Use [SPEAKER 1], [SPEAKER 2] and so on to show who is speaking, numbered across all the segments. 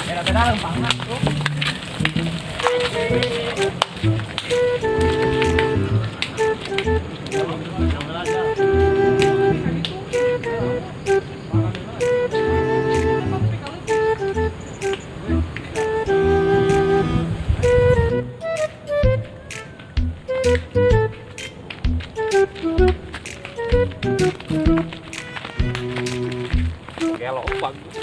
[SPEAKER 1] Beda-beda lempangna tuh. Kelok bagus.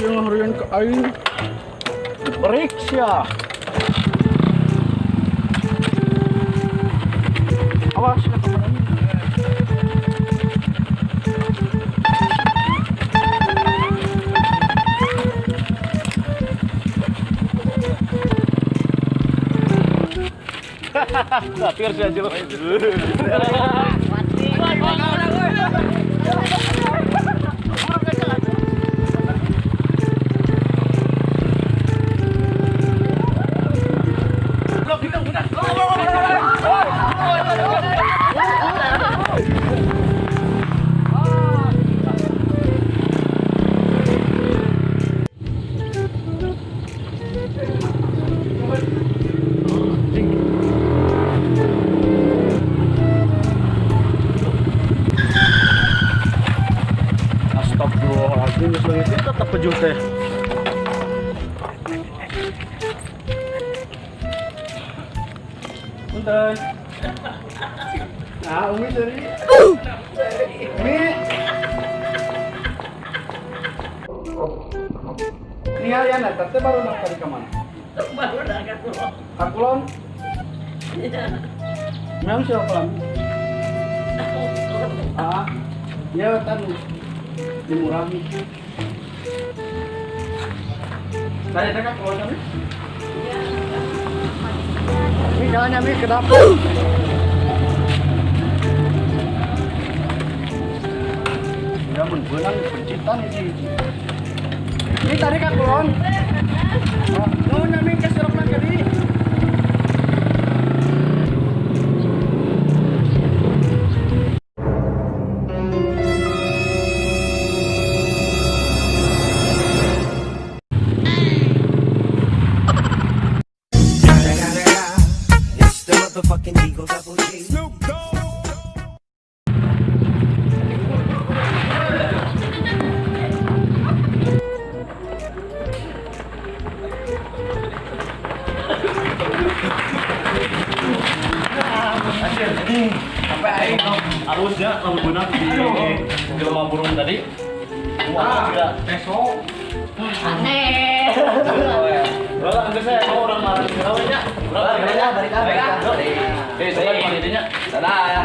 [SPEAKER 2] Yang harian ke air periksa. Awas ke teman ini. Hahaha, saja loh. Astagfirullahaladzim, itu tetap pejuh teh. Punten. Nah, Umi dari. Umi. Ini harian teh baru nak tadi ke mana?
[SPEAKER 3] Baru dah Kulon.
[SPEAKER 2] Kulon.
[SPEAKER 3] Iya.
[SPEAKER 2] Memang siapa pelan? Ah, ya kan dimurahi. Tadi dekat Kulon kami?
[SPEAKER 3] Iya.
[SPEAKER 2] Ini jalannya Mi ke dapur. Ya menbenang pencitan ini. Ini tadi kan Kulon. Mau nami ke sirokna kali.
[SPEAKER 1] Sampai aing arusnya lalu benar di rumah burung tadi. Wah, tidak besok.
[SPEAKER 3] Aneh.
[SPEAKER 1] Berapa angkat saya mau orang marah. Berapa nya? Berapa? Balik. Oke, saya pandainya. Dadah ya.